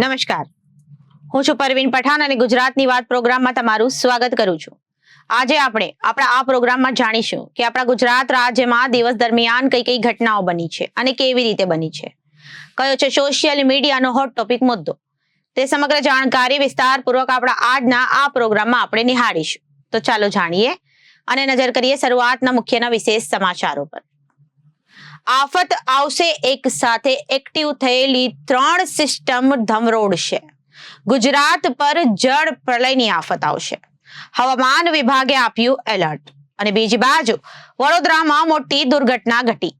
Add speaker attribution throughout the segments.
Speaker 1: નમસ્કાર, હું છું પરવીન પઠાણ અને ગુજરાતની વાત પ્રોગ્રામમાં તમારું સ્વાગત કરું છું. આજે આપણે આપણા આ પ્રોગ્રામમાં જાણીશું કે આપણા ગુજરાત રાજ્યમાં દિવસ દરમિયાન કઈ કઈ ઘટનાઓ બની છે અને કેવી રીતે બની છે, કયો છે સોશિયલ મીડિયાનો હોટ ટોપિક મુદ્દો. તે સમગ્ર જાણકારી વિસ્તારપૂર્વક આપણા આજના આ પ્રોગ્રામમાં આપણે નિહાળીશું. તો ચાલો જાણીએ અને નજર કરીએ શરૂઆતના મુખ્યના વિશેષ સમાચારો પર. આફત આવશે એક સાથે એક્ટિવ થયેલી 3 સિસ્ટમ ધમરોડશે. ગુજરાત પર જળ પ્રલયની આફત આવશે. હવામાન વિભાગે આપ્યું એલર્ટ. અને બીજી બાજુ વડોદરામાં મોટી દુર્ઘટના ઘટી.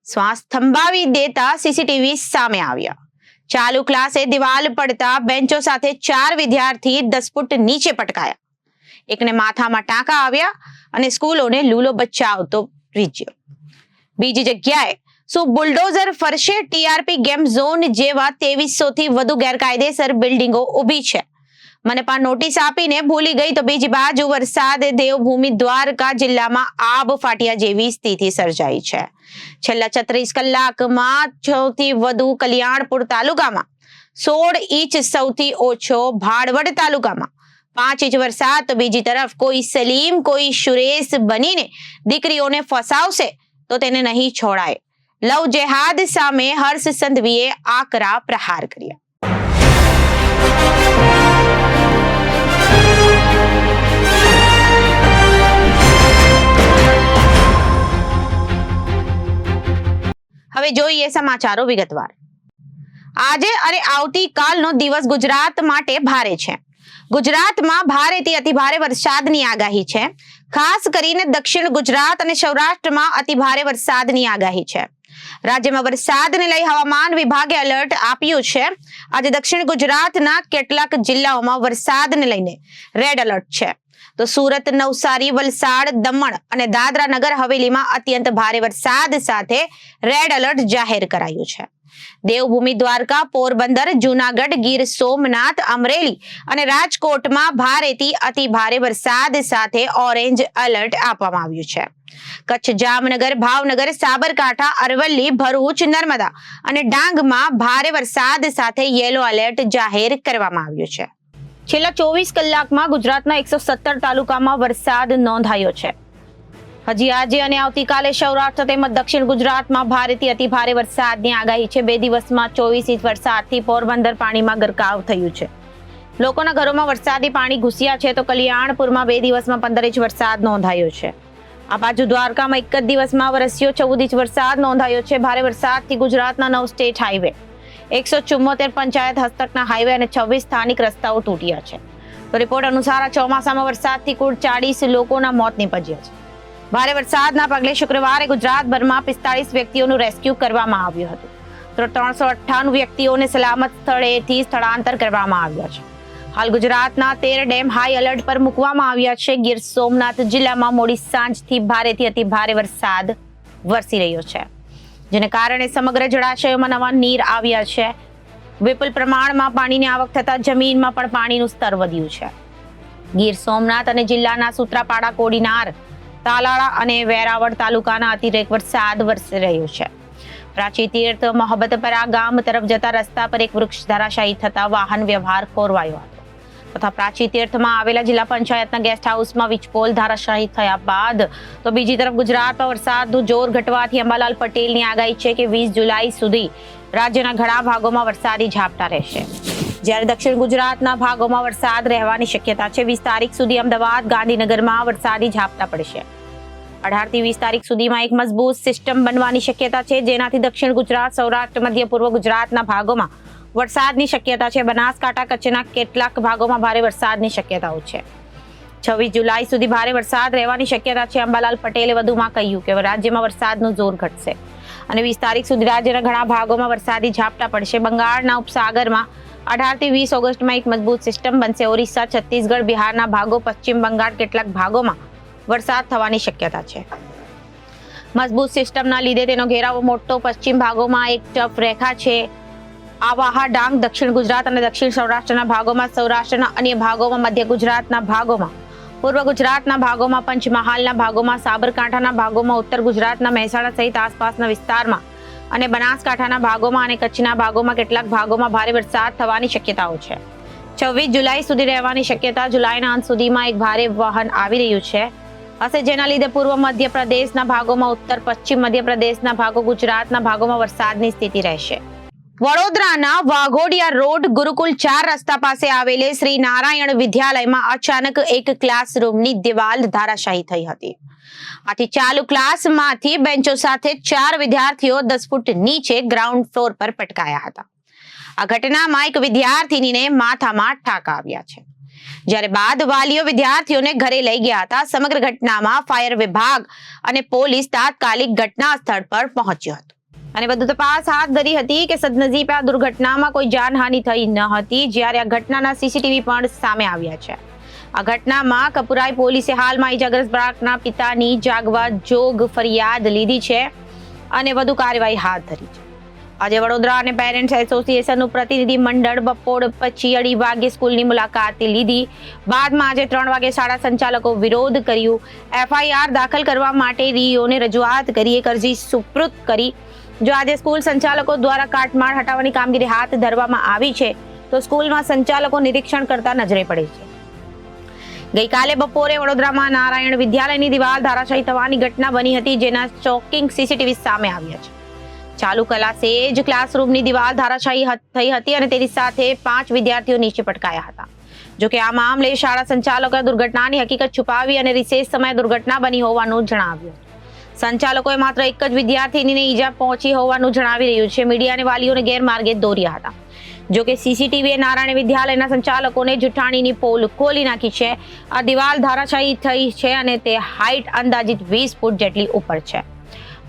Speaker 1: શ્વાસ થંભાવી દેતા સીસીટીવી સામે આવ્યા. ચાલુ ક્લાસે દિવાલ પડતા બેન્ચો સાથે 4 વિદ્યાર્થી 10 ફૂટ નીચે પટકાયા. એકને માથામાં ટાંકા આવ્યા અને સ્કૂલોને લૂલો બચાવતો રીજ્યો. બીજી જગ્યાએ શું બુલડોઝર ફરશે? ટીઆરપી ગેમ ઝોન જેવા 2300 થી વધુ ગેરકાયદેસર બિલ્ડિંગો ઊભી છે. મનપા નોટિસ આપીને ભૂલી ગઈ તો બીજી બાજુ વરસાદે દેવભૂમિ દ્વારકા જિલ્લામાં આબ ફાટ્યા જેવી સ્થિતિ સર્જાઈ છે. છેલ્લા 36 કલાકમાં સૌથી વધુ કલ્યાણપુર તાલુકામાં 16 ઇંચ, સૌથી ઓછો ભાડવડ તાલુકામાં 5 ઇંચ વરસાદ. તો બીજી તરફ કોઈ સલીમ કોઈ સુરેશ બનીને દીકરીઓને ફસાવશે તો તેને નહીં છોડાય. લવ જેહાદ સામે હર્ષ સંઘવીએ આકરા પ્રહાર કર્યા. હવે જોઈએ સમાચારો વિગતવાર. આજે અને આવતીકાલનો દિવસ ગુજરાત માટે ભારે છે. ગુજરાતમાં ભારેથી અતિભારે વરસાદની આગાહી છે. ખાસ કરીને દક્ષિણ ગુજરાત અને સૌરાષ્ટ્રમાં અતિભારે વરસાદની આગાહી છે. રાજ્યમાં વરસાદને લઈ હવામાન વિભાગે એલર્ટ આપ્યું છે. આજે દક્ષિણ ગુજરાતના કેટલાક જિલ્લાઓમાં વરસાદને લઈને રેડ એલર્ટ છે. તો સુરત, નવસારી, વલસાડ, દમણ અને દાદરા નગર હવેલીમાં અત્યંત ભારે વરસાદ સાથે રેડ એલર્ટ જાહેર કરાયું છે. દેવભૂમિ દ્વારકા, પોરબંદર, જૂનાગઢ, ગીર સોમનાથ, અમરેલી અને રાજકોટમાં ભારેથી અતિ ભારે વરસાદ સાથે ઓરેન્જ એલર્ટ આપવામાં આવ્યું છે. કચ્છ, જામનગર, ભાવનગર, સાબરકાંઠા, અરવલ્લી, ભરૂચ, નર્મદા અને ડાંગમાં ભારે વરસાદ સાથે યેલો એલર્ટ જાહેર કરવામાં આવ્યું છે. છેલ્લા 24 કલાકમાં ગુજરાતના 117 તાલુકામાં વરસાદ નોંધાયો છે. હજી આજે અને આવતીકાલે સૌરાષ્ટ્ર તેમજ દક્ષિણ ગુજરાતમાં ભારેથી અતિ ભારે વરસાદની આગાહી છે. 2 દિવસમાં 24 ઇંચ વરસાદથી પોરબંદર પાણીમાં ગરકાવ થયું છે. લોકોના ઘરોમાં વરસાદી પાણી ઘૂસ્યા છે. તો કલ્યાણપુરમાં 2 દિવસમાં 15 ઇંચ વરસાદ નોંધાયો છે. આ બાજુ દ્વારકામાં એક જ દિવસમાં વરસ્યો 14 ઇંચ વરસાદ નોંધાયો છે. ભારે વરસાદથી ગુજરાતના 9 સ્ટેટ હાઈવે, 174 પંચાયત હસ્તકના હાઈવે અને 26 સ્થાનિક રસ્તાઓ તૂટ્યા છે. તો રિપોર્ટ અનુસાર આ ચોમાસામાં વરસાદથી કુલ 40 લોકોના મોત નીપજ્યા છે. ભારે વરસાદના પગલે શુક્રવારે ગુજરાતભરમાં 45 વ્યક્તિઓનું રેસ્ક્યુ કરવામાં આવ્યું હતું. તો 398 વ્યક્તિઓને સલામત સ્થળેથી સ્થળાંતર કરવામાં આવ્યા છે. હાલ ગુજરાતના 13 ડેમ હાઈ એલર્ટ પર મૂકવામાં આવ્યા છે. ગીર સોમનાથ જિલ્લામાં મોડી સાંજથી ભારેથી અતિ ભારે વરસાદ વરસી રહ્યો છે, જેને કારણે સમગ્ર જળાશયોમાં નવા નીર આવ્યા છે. વિપુલ પ્રમાણમાં પાણીની આવક થતા જમીનમાં પણ પાણીનું સ્તર વધ્યું છે. ગીર સોમનાથ અને જિલ્લાના સૂત્રાપાડા, કોડીનાર, તાલાળા અને વેરાવળ તાલુકાના અતિરેક વરસાદ વરસી રહ્યો છે. પ્રાચી તીર્થ મોહબ્બતપરા ગામ તરફ જતા રસ્તા પર એક વૃક્ષ ધરાશાયી થતા વાહન વ્યવહાર ખોરવાયો હતો. તથા પ્રાચી તીર્થમાં આવેલા જિલ્લા પંચાયતના ગેસ્ટ હાઉસમાં વીજપોલ ધરાશાયી થયા બાદ તો બીજી તરફ ગુજરાતમાં વરસાદનું જોર ઘટવાથી અંબાલાલ પટેલની આગાહી છે કે 20 જુલાઈ સુધી રાજ્યના ઘણા ભાગોમાં વરસાદી ઝાપટા રહેશે, જ્યારે દક્ષિણ ગુજરાતના ભાગોમાં વરસાદ રહેવાની શક્યતા છે. 20 તારીખ સુધી અમદાવાદ, ગાંધીનગરમાં વરસાદી ઝાપટા પડશે. 18 થી 20 તારીખ સુધીમાં એક મજબૂત સિસ્ટમ બનવાની શક્યતા છે, જેનાથી દક્ષિણ ગુજરાત, સૌરાષ્ટ્ર, મધ્ય પૂર્વ ગુજરાતના ભાગોમાં વરસાદની શક્યતા છે. બનાસકાંઠા, કચ્છના કેટલાક ભાગોમાં ભારે વરસાદની શક્યતાઓ છે. 26 જુલાઈ સુધી ભારે વરસાદ રહેવાની શક્યતા છે. અંબાલાલ પટેલે વધુમાં કહ્યું કે રાજ્યમાં વરસાદનું જોર ઘટશે અને 20 તારીખ સુધી રાજ્યના ઘણા ભાગોમાં વરસાદી ઝાપટા પડશે. બંગાળના ઉપસાગરમાં 18 થી 20 ઓગસ્ટમાં એક મજબૂત સિસ્ટમ બનશે. ઓરિસ્સા, છત્તીસગઢ, બિહારના ભાગો, પશ્ચિમ બંગાળ કેટલાક ભાગોમાં વરસાદ થવાની શક્યતા છે. મજબૂત સિસ્ટમના લીધે તેનો ઘેરાવો મોટો પશ્ચિમ ભાગોમાં એક ટફ રેખા છે. આવાહા, ડાંગ, દક્ષિણ ગુજરાત અને દક્ષિણ સૌરાષ્ટ્રના ભાગોમાં, સૌરાષ્ટ્રના અન્ય ભાગોમાં, મધ્ય ગુજરાતના ભાગોમાં, પૂર્વ ગુજરાતના ભાગોમાં, પંચમહાલના ભાગોમાં, સાબરકાંઠાના ભાગોમાં, ઉત્તર ગુજરાતના મહેસાણા સહિત આસપાસના વિસ્તારમાં અને બનાસકાંઠાના ભાગોમાં અને કચ્છના ભાગોમાં કેટલાક ભાગોમાં ભારે વરસાદ થવાની શક્યતાઓ છે. 26 જુલાઈ સુધી રહેવાની શક્યતા. જુલાઈના અંત સુધીમાં એક ભારે વહન આવી રહ્યું છે હશે, જેના લીધે પૂર્વ મધ્યપ્રદેશના ભાગોમાં, ઉત્તર પશ્ચિમ મધ્યપ્રદેશના ભાગો, ગુજરાતના ભાગોમાં વરસાદની સ્થિતિ રહેશે. વડોદરાના વાઘોડિયા રોડ ગુરુકુલ 4 રસ્તા પાસે આવેલે શ્રી નારાયણ વિદ્યાલયમાં અચાનક એક ક્લાસરૂમની દિવાલ ધરાશાયી થઈ હતી. આથી ચાલુ ક્લાસમાંથી બેન્ચો સાથે 4 વિદ્યાર્થીઓ 10 ફૂટ નીચે ગ્રાઉન્ડ ફ્લોર પર પટકાયા હતા. આ ઘટનામાં એક વિદ્યાર્થીનીને માથામાં ઠાકા આવ્યા છે, જ્યારે બાદ વાલીઓ વિદ્યાર્થીઓને ઘરે લઈ ગયા હતા. સમગ્ર ઘટનામાં ફાયર વિભાગ અને પોલીસ તાત્કાલિક ઘટના સ્થળ પર પહોંચ્યો હતો અને વધુ તપાસ હાથ ધરી હતી કે સદનસીબે આ દુર્ઘટનામાં કોઈ જાનહાનિ થઈ ન હતી. જ્યારે આ ઘટનાના સીસીટીવી પણ સામે આવ્યા છે. આ ઘટનામાં કપુરાઈ પોલીસે હાલમાં ઇજાગ્રસ્ત બાળકના પિતાની જાગવા જોગ ફરિયાદ લીધી છે અને વધુ કાર્યવાહી હાથ ધરી છે. આજે વડોદરા અને પેરેન્ટ્સ એસોસિએશનનું પ્રતિનિધિ મંડળ બપોર પછી 2:30 વાગે સ્કૂલની મુલાકાત લીધી. બાદમાં આજે 3 વાગે શાળા સંચાલકો વિરોધ કર્યું. FIR દાખલ કરવા માટે રીઓને રજૂઆત કરી, એક અરજી સુપ્રત કરી. જો આજે સ્કૂલ સંચાલકો દ્વારા કાટમાળ હટાવવાની કામગીરી હાથ ધરવામાં આવી છે, તો સ્કૂલમાં સંચાલકો નિરીક્ષણ કરતા નજરે પડે છે. ગઈકાલે બપોરે વડોદરામાં નારાયણ વિદ્યાલયની દિવાલ ધરાશાયી થવાની ઘટના બની હતી, જેના શોકિંગ સીસીટીવી સામે આવ્યા છે. ચાલુ ક્લાસે જ ક્લાસરૂમની દિવાલ ધરાશાયી થઈ હતી અને તેની સાથે 5 વિદ્યાર્થીઓ નીચે પટકાયા હતા. જોકે આ મામલે શાળા સંચાલકોએ દુર્ઘટનાની હકીકત છુપાવી અને રિસેસ સમયે દુર્ઘટના બની હોવાનું જણાવ્યું. સંચાલકોએ માત્ર એક જ વિદ્યાર્થીનીને ઈજા પહોંચી હોવાનું જણાવી રહ્યું છે. મીડિયા અને વાલીઓને ગેરમાર્ગે દોર્યા હતા. જોકે સીસીટીવીએ નારાયણ વિદ્યાલયના સંચાલકોને જુઠ્ઠાણીની પોલ ખોલી નાખી છે. આ દિવાલ ધરાશાયી થઈ છે અને તે હાઈટ અંદાજિત 20 ફૂટ જેટલી ઉપર છે,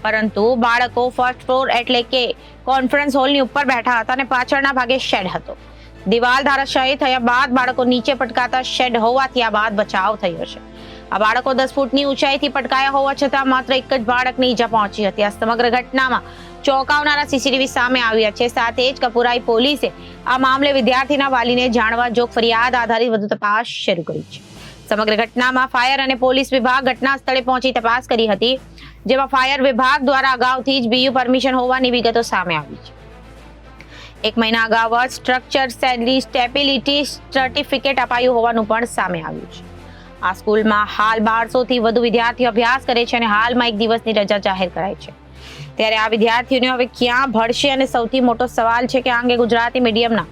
Speaker 1: પરંતુ બાળકો ફર્સ્ટ ફ્લોર એટલે કે કોન્ફરન્સ હોલની ઉપર બેઠા હતા અને પાછળના ભાગે શેડ હતો. દિવાલ ધરાશાયી થયા બાદ બાળકો નીચે પટકાતા શેડ હોવાથી આ બાદ બચાવ થયો છે. આ બાળકો 10 ફૂટની ઊંચાઈથી પટકાયા હોવા છતાં માત્ર એક જ બાળકને ઈજા પહોંચી હતી. આ સમગ્ર ઘટનામાં ચોંકાવનારા સીસીટીવી સામે આવ્યા છે. સાથે જ કપુરાઈ પોલીસે આ મામલે વિદ્યાર્થીના વાલીને જાણવા જોગ ફરિયાદ આધારિત વધુ તપાસ શરૂ કરી છે. સમગ્ર ઘટનામાં ફાયર અને પોલીસ વિભાગ ઘટના સ્થળે પહોંચી તપાસ કરી હતી, જેમાં ફાયર વિભાગ દ્વારા અગાઉથી જ BU પરમિશન હોવાની વિગતો સામે આવી છે. 1 મહિના અગાઉ જ સ્ટ્રક્ચર સ્ટેબિલિટી સર્ટિફિકેટ અપાયું હોવાનું પણ સામે આવ્યું છે. આ સ્કૂલમાં હાલ 1200 થી વધુ વિદ્યાર્થીઓ અભ્યાસ કરે છે અને હાલમાં 1 દિવસની રજા જાહેર કરાઈ છે. ત્યારે આ વિદ્યાર્થીઓને હવે ક્યાં ભણશે અને સૌથી મોટો સવાલ છે કે આ અંગે ગુજરાતી મીડિયમના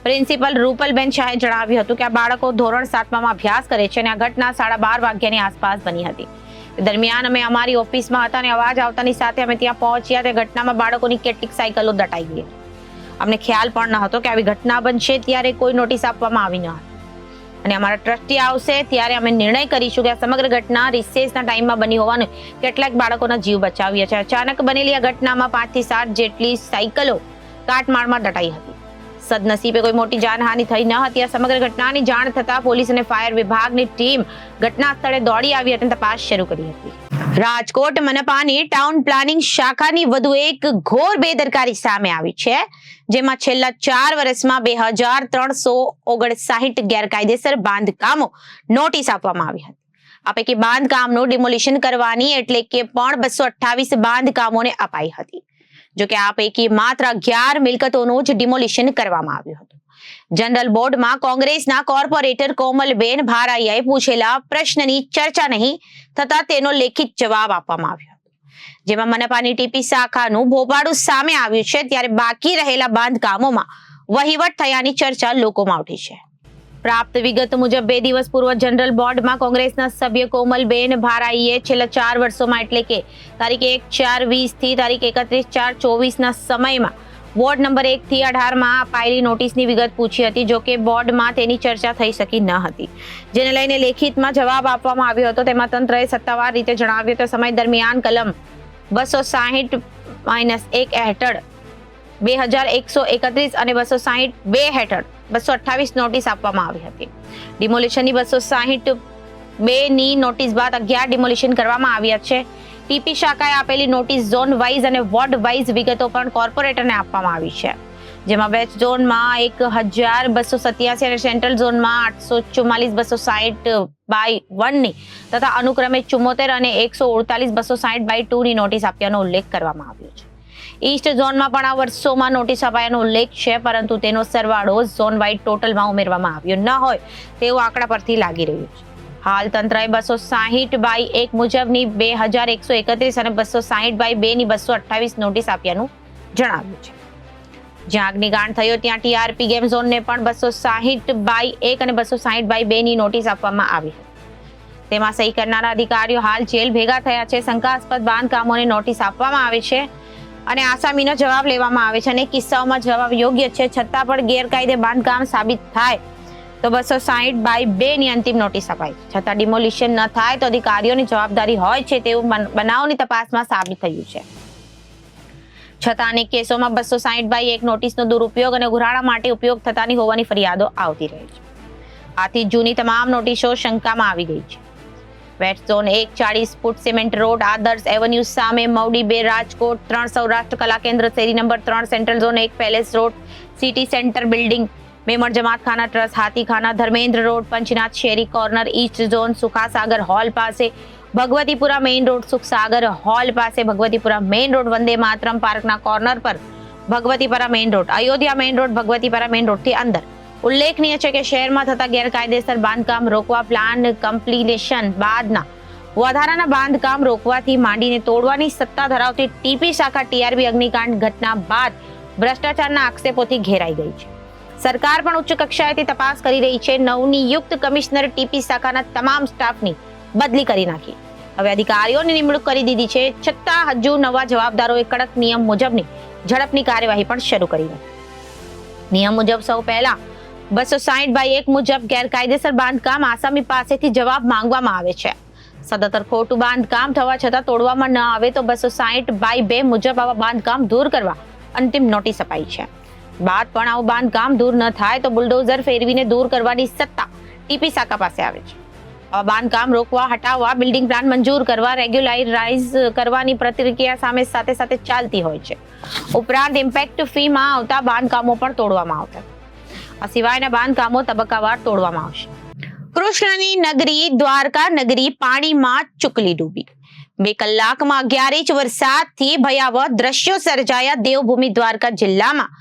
Speaker 1: પ્રિન્સિપલ રૂપલબેન શાહે જણાવ્યું હતું કે આ બાળકો ધોરણ 7માં અભ્યાસ કરે છે અને આ ઘટના 12:30 વાગ્યાની આસપાસ બની હતી. દરમિયાન અમે અમારી ઓફિસમાં હતા અને અવાજ આવતાની સાથે અમે ત્યાં પહોંચ્યા. તે ઘટનામાં બાળકોની કેટલીક સાયકલો દટાઈ ગઈ. અમને ખ્યાલ પણ ન હતો કે આવી ઘટના બનશે. ત્યારે કોઈ નોટિસ આપવામાં આવી ન હતી અને અમારા ટ્રસ્ટી આવશે ત્યારે અમે નિર્ણય કરીશું કે આ સમગ્ર ઘટના રિસેસના ટાઈમમાં બની હોવાનું કેટલાક બાળકોના જીવ બચાવ્યા છે. અચાનક બનેલી આ ઘટનામાં 5 થી 7 જેટલી સાયકલો કાટમાળમાં દટાઈ હતી. સદનસીબે કોઈ મોટી જાનહાનિ થઈ ન હતી. આ સમગ્ર ઘટનાની જાણ થતાં પોલીસ અને ફાયર વિભાગની ટીમ ઘટના સ્થળે દોડી આવી હતી અને તપાસ શરૂ કરી હતી. રાજકોટ મનપાની ટાઉન પ્લાનિંગ શાખાની વધુ એક ઘોર બેદરકારી સામે આવી છે, જેમાં છેલ્લા 4 વર્ષમાં 2359 ગેરકાયદેસર બાંધકામો નોટિસ આપવામાં આવી હતી. આ પૈકી બાંધકામનું ડિમોલિશન કરવાની એટલે કે પણ 228 બાંધકામોને અપાઈ હતી. જોકે આ પૈકી માત્ર 11 મિલકતોનું જ ડિમોલિશન કરવામાં આવ્યું હતું. જનરલ બોર્ડમાં કોંગ્રેસના કોર્પોરેટર કોમલબેન ભારાઈયાએ પૂછેલા પ્રશ્નની ચર્ચા નહીં થતા તેનો લેખિત જવાબ આપવામાં આવ્યો હતો, જેમાં મનપાની ટીપી શાખાનું ભોપાળું સામે આવ્યું છે. ત્યારે બાકી રહેલા બાંધકામોમાં વહીવટ થયાની ચર્ચા લોકોમાં ઉઠી છે. પ્રાપ્ત વિગત મુજબ 2 દિવસ પૂર્વ જનરલ બોર્ડમાં કોંગ્રેસના સભ્ય કોમલબેન ભારાઈએ છેલ્લા 4 વર્ષોમાં એટલે કે તારીખ 1/4/20 થી તારીખ 31/4/24 સમયમાં વોર્ડ નંબર 1 થી 18 માં અપાયેલી નોટિસની વિગત પૂછી હતી. જોકે બોર્ડમાં તેની ચર્ચા થઈ શકી ન હતી, જેને લઈને લેખિતમાં જવાબ આપવામાં આવ્યો હતો. તેમાં તંત્રએ સત્તાવાર રીતે જણાવ્યું કે સમય દરમિયાન કલમ 260-1 હેઠળ 2131 અને 260-2 હેઠળ 228 નોટિસ આપવામાં આવી હતી. ડિમોલિશનની 260-2 ની નોટિસ બાદ 11 ડિમોલિશન કરવામાં આવ્યા છે. ટીપી શાખાએ આપેલી નોટિસ ઝોન વાઇઝ અને વોર્ડ વાઇઝ વિગતો પણ કોર્પોરેટરને આપવામાં આવી છે, જેમાં વેસ્ટ ઝોનમાં 1287 અને સેન્ટ્રલ ઝોનમાં 844/260/1 ની તથા અનુક્રમે 74 અને 148/260/2 ની નોટિસ આપ્યાનો ઉલ્લેખ કરવામાં આવ્યો છે. ઈસ્ટ ઝોનમાં પણ આ વર્ષોમાં નોટિસ અપાયાનો ઉલ્લેખ છે, પરંતુ તેનો સરવાળો ઝોન વાઇડ ટોટલમાં ઉમેરવામાં આવ્યો ન હોય તેવું આંકડા પરથી લાગી રહ્યું છે. હાલ તંત્રએ 260/1 મુજબની 2131 અને 260/2 ની 228 નોટિસ આપ્યાનું જણાવ્યું છે. જ્યાં અગ્નિકાંડ થયો ત્યાં ટીઆરપી ગેમ ઝોનને પણ 260/1 અને 260/2 ની નોટિસ આપવામાં આવી હતી. તેમાં સહી કરનારા અધિકારીઓ હાલ જેલ ભેગા થયા છે. શંકાસ્પદ બાંધકામોને નોટિસ આપવામાં આવે છે અને આસામીનો જવાબ લેવામાં આવે છે અને કિસ્સાઓમાં જવાબ યોગ્ય છે છતાં પણ ગેરકાયદે બાંધકામ સાબિત થાય તો 260/2 ની અંતિમ નોટિસ અપાય છે. છતાં ડિમોલિશન ન થાય તો અધિકારીઓની જવાબદારી હોય છે તેવું બનાવની તપાસમાં સાબિત થયું છે. છતાં અનેક કેસોમાં 260/1 નોટિસનો દુરુપયોગ અને ઉઘરાણા માટે ઉપયોગ થતાની હોવાની ફરિયાદો આવતી રહી છે. આથી જૂની તમામ નોટિસો શંકામાં આવી ગઈ છે. West zone 1 40 feet cement road Adarsh avenue સામે મવડી 2 રાજકોટ 3 સૌરાષ્ટ્ર કલા કેન્દ્ર શેરી number 3 central zone 1 palace road city centre building Memon Jamatkhana trust Hathikhana Dharmendra road Panchnath શેરી corner east zone Sukhsagar hall પાસે Bhagwatipura main road Sukhsagar hall પાસે ભગવતીપુરા મેઇન રોડ વંદે માતરમ પાર્કના કોર્નર પર Bhagwatipura main road Ayodhya main road Bhagwatipura main રોડથી અંદર. ઉલ્લેખનીય છે કે શહેરમાં થતા ગેરકાયદેસર બાંધકામ રોકવા પ્લાન કમ્પ્લીશન બાદના વધારાના બાંધકામ રોકવાથી માંડીને તોડવાની સત્તા ધરાવતી ટીપી શાખા ટીઆરપી અગ્નિકાંડ ઘટના બાદ ભ્રષ્ટાચારના આક્ષેપોથી ઘેરાઈ ગઈ છે. સરકાર પણ ઉચ્ચ કક્ષાએથી તપાસ કરી રહી છે. નવનિયુક્ત કમિશનર ટીપી શાખાના તમામ સ્ટાફની બદલી કરી નાખી. હવે અધિકારીઓની નિમણૂક કરી દીધી છે. છતાં હજુ નવા જવાબદારોએ કડક નિયમ મુજબની ઝડપની કાર્યવાહી પણ શરૂ કરી નથી. નિયમ મુજબ સૌ પહેલા 260/1 મુજબ ગેરકાયદેસર બાંધકામ આસામી પાસેથી જવાબ માંગવામાં આવે છે. સદંતર ખોટું બાંધકામ થવા છતાં તોડવામાં ન આવે તો 260/2 મુજબ આવા બાંધકામ દૂર કરવા અંતિમ નોટિસ અપાઈ છે. બાદ પણ આવું બાંધકામ દૂર ન થાય તો બુલડોઝર ફેરવીને દૂર કરવાની સત્તા ટીપી શાખા પાસે આવે છે. આવા બાંધકામ રોકવા હટાવવા બિલ્ડિંગ પ્લાન મંજૂર કરવા રેગ્યુલરાઇઝ કરવાની પ્રક્રિયા સાથે સાથે ચાલતી હોય છે. ઉપરાંત ઇમ્પેક્ટ ફીમાં આવતા બાંધકામો પણ તોડવામાં આવતા. આ સિવાયના બાંધકામો તબક્કાવાર તોડવામાં આવશે. કૃષ્ણની નગરી દ્વારકા નગરી પાણીમાં ચૂકલી ડૂબી. 2 કલાકમાં 11 ઇંચ વરસાદથી ભયાવહ દ્રશ્યો સર્જાયા. દેવભૂમિ દ્વારકા જિલ્લામાં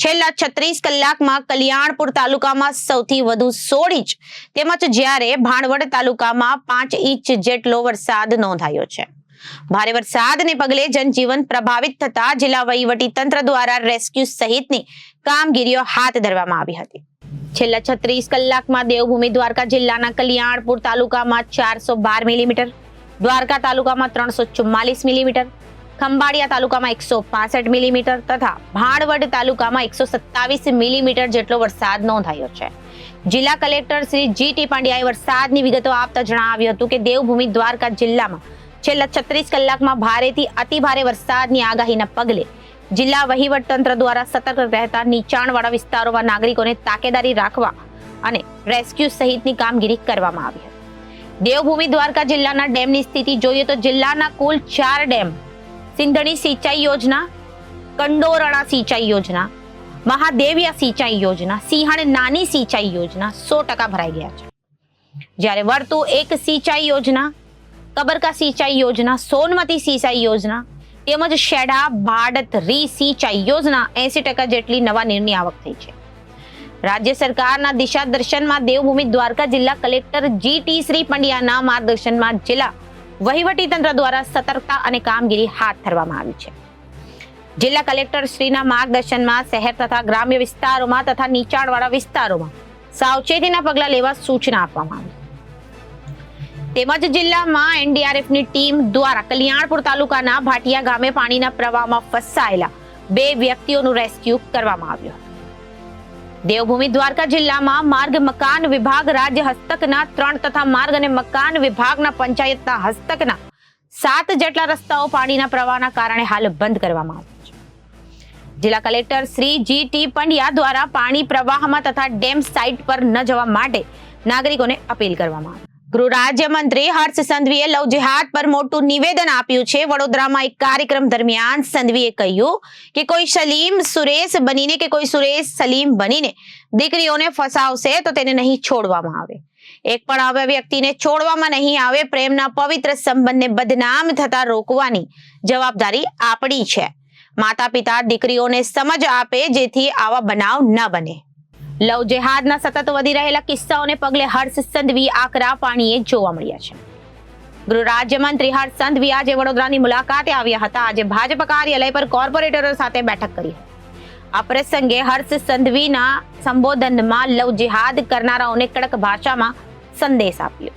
Speaker 1: છેલ્લા 36 કલાકમાં કલ્યાણપુર તાલુકામાં સૌથી વધુ 16 ઇંચ તેમજ જ્યારે ભાણવડ તાલુકામાં 5 ઇંચ જેટલો વરસાદ નોંધાયો છે. ભારે વરસાદને પગલે જનજીવન પ્રભાવિત થતા જિલ્લા વહીવટી તંત્ર દ્વારા રેસ્ક્યુ સહિતની કામગીરીઓ હાથ ધરવામાં આવી હતી. છેલ્લા 36 કલાકમાં દેવભૂમિ દ્વારકા જિલ્લાના કલ્યાણપુર તાલુકામાં 412 મિલીમીટર, દ્વારકા તાલુકામાં 344 મિલીમીટર, ખંભાળિયા તાલુકામાં 165 મિલીમીટર તથા ભાણવડ તાલુકામાં 127 મિલીમીટર જેટલો વરસાદ નોંધાયો છે. જિલ્લા કલેક્ટર શ્રી જી.ટી. પાંડ્યાએ વરસાદની વિગતો આપતા જણાવ્યું હતું કે દેવભૂમિ દ્વારકા જિલ્લામાં છેલ્લા 36 કલાકમાં ભારેથી અતિભારે વરસાદની આગાહીના પગલે જિલ્લા વહીવટ તંત્ર દ્વારા સતર્ક રહેતા નીચાણવાળા વિસ્તારોમાં નાગરિકોને તાકેદારી રાખવા અને રેસ્ક્યુ સહિતની કામગીરી કરવામાં આવી હતી. દેવભૂમિ દ્વારકા જિલ્લાના ડેમની સ્થિતિ જોઈએ તો જિલ્લાના કુલ 4 ડેમ સિંધણી સિંચાઈ યોજના, કંડોરણા સિંચાઈ યોજના, મહાદેવિયા સિંચાઈ યોજના, સિંહણ નાની સિંચાઈ યોજના 100% ભરાઈ ગયા છે. જ્યારે વર્તુ 1 સિંચાઈ યોજના, કબરકા સિંચાઈ યોજના, સોનમતી સિંચાઈ યોજના તેમજ શેડા ભાડત સિંચાઈ યોજના 80% જેટલી નવા નીરની આવક થઈ છે. રાજ્ય સરકારના દિશા દર્શનમાં દેવભૂમિ દ્વારકા જિલ્લા કલેક્ટર જી.ટી. શ્રી પંડ્યાના માર્ગદર્શનમાં જિલ્લા વહીવટી તંત્ર દ્વારા સતર્કતા અને કામગીરી હાથ ધરવામાં આવી છે. જિલ્લા કલેક્ટર શ્રીના માર્ગદર્શનમાં શહેર તથા ગ્રામ્ય વિસ્તારોમાં તથા નીચાણવાળા વિસ્તારોમાં સાવચેતીના પગલાં લેવા સૂચના આપવામાં આવી. તેમજ જિલ્લામાં એનડીઆરએફની ટીમ દ્વારા કલ્યાણપુર તાલુકાના ભાટિયા ગામે પાણીના પ્રવાહમાં ફસાયેલા 2 વ્યક્તિઓનું રેસ્ક્યુ કરવામાં આવ્યું. દેવભૂમિ દ્વારકા જિલ્લામાં માર્ગ મકાન વિભાગ રાજ્ય હસ્તકના 3 તથા માર્ગ અને મકાન વિભાગના પંચાયતના હસ્તકના 7 જેટલા રસ્તાઓ પાણીના પ્રવાહના કારણે હાલ બંધ કરવામાં આવ્યા છે. જિલ્લા કલેક્ટર શ્રી જી.ટી. પંડ્યા દ્વારા પાણી પ્રવાહમાં તથા ડેમ સાઇટ પર ન જવા માટે નાગરિકોને અપીલ કરવામાં આવી. ગૃહ રાજ્યમંત્રી હર્ષ સંઘવીએ લવ જેહાદ પર મોટું નિવેદન આપ્યું છે. વડોદરામાં એક કાર્યક્રમ દરમિયાન સંઘવીએ કહ્યું કે કોઈ સલીમ સુરેશ બનીને કે કોઈ સુરેશ સલીમ બનીને દીકરીઓને ફસાવશે તો તેને નહીં છોડવામાં આવે. એક પણ આવા વ્યક્તિને છોડવામાં નહીં આવે. પ્રેમના પવિત્ર સંબંધને બદનામ થતા રોકવાની જવાબદારી આપણી છે. માતા પિતા દીકરીઓને સમજ આપે જેથી આવા બનાવ ન બને. લવ જેહાદના સતત વધી રહેલા કિસ્સાઓને પગલે હર્ષ સંઘવી આકરા પાણીએ જોવા મળ્યા છે. ગૃહ રાજ્યમંત્રી હર્ષ સંઘવી આજે વડોદરાની મુલાકાતે આવ્યા હતા. આજે ભાજપ કાર્યાલય પર કોર્પોરેટરો સાથે બેઠક કરી. આ પ્રસંગે હર્ષ સંઘવીના સંબોધનમાં લવ જેહાદ કરનારાઓને કડક ભાષામાં સંદેશ આપ્યો.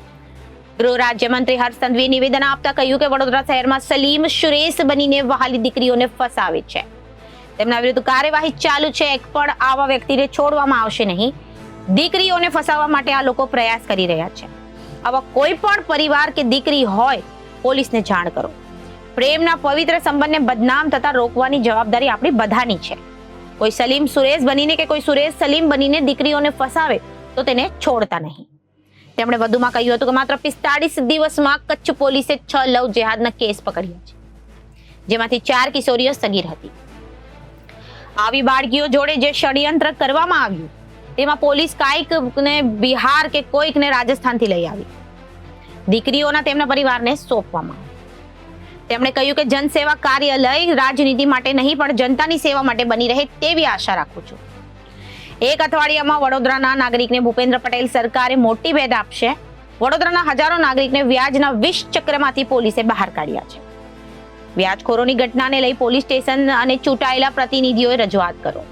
Speaker 1: ગૃહ રાજ્યમંત્રી હર્ષ સંઘવીએ નિવેદન આપતા કહ્યું કે વડોદરા શહેરમાં સલીમ સુરેશ બનીને વહાલી દીકરીઓને ફસાવે છે. તેમના વિરુદ્ધ કાર્યવાહી ચાલુ છે. એક પણ આવા વ્યક્તિને છોડવામાં આવશે નહીં. દીકરીઓને ફસાવવા માટે આ લોકો પ્રયાસ કરી રહ્યા છે. આવા કોઈ પણ પરિવાર કે દીકરી હોય, પોલીસને જાણ કરો. પ્રેમના પવિત્ર સંબંધને બદનામ થતા રોકવાની જવાબદારી આપણી બધાની છે. કોઈ સલીમ સુરેશ બનીને કે કોઈ સુરેશ સલીમ બનીને દીકરીઓને ફસાવે તો તેને છોડતા નહીં. તેમણે વધુમાં કહ્યું હતું કે માત્ર 45 દિવસમાં કચ્છ પોલીસે 6 લવ જેહાદના કેસ પકડ્યા છે, જેમાંથી 4 કિશોરીઓ સગીર હતી. આવી બાળકીઓ જોડે જે ષડયંત્ર કરવામાં આવ્યું તેમાં પોલીસ કાંઈકને બિહાર કે કોઈકને રાજસ્થાનથી લઈ આવી દીકરીઓના તેમના પરિવારને સોંપવામાં આવી. તેમણે કહ્યું કે જનસેવા કાર્યાલય રાજનીતિ માટે નહીં પણ જનતાની સેવા માટે બની રહે તેવી આશા રાખું છું. એક અઠવાડિયામાં વડોદરાના નાગરિકને ભૂપેન્દ્ર પટેલ સરકારે મોટી ભેટ આપશે. વડોદરાના હજારો નાગરિકને વ્યાજના વિષ ચક્રમાંથી પોલીસે બહાર કાઢ્યા છે. વ્યાજખોરોની ઘટનાને લઈ પોલીસ સ્ટેશન અને ચૂંટાયેલા પ્રતિનિધિઓએ રજૂઆત કરો.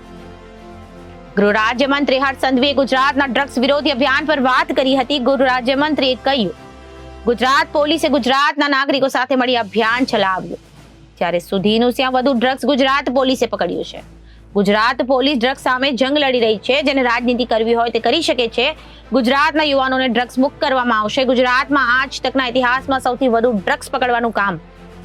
Speaker 1: ગૃહ રાજ્યમંત્રી હર્ષ સંઘવીએ ગુજરાતના ડ્રગ્સ વિરોધી અભિયાન પર વાત કરી હતી. ગૃહ રાજ્યમંત્રીએ કહ્યું, ગુજરાત પોલીસે ગુજરાતના નાગરિકો સાથે મળી અભિયાન ચલાવ્યું. જ્યારે સુધીનું ત્યાં વધુ ડ્રગ્સ ગુજરાત પોલીસે પકડ્યું છે. ગુજરાત પોલીસ ડ્રગ્સ સામે જંગ લડી રહી છે. જેને રાજનીતિ કરવી હોય તે કરી શકે છે. ગુજરાતના યુવાનોને ડ્રગ્સ મુક્ત કરવામાં આવશે. ગુજરાતમાં આજ તકના ઇતિહાસમાં સૌથી વધુ ડ્રગ્સ પકડવાનું કામ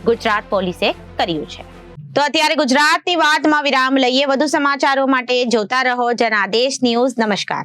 Speaker 1: ગુજરાત પોલીસે કર્યું છે. તો અત્યારે ગુજરાતની વાતમાં વિરામ લઈએ. વધુ સમાચારો માટે જોતા રહો જનાદેશ ન્યૂઝ. નમસ્કાર.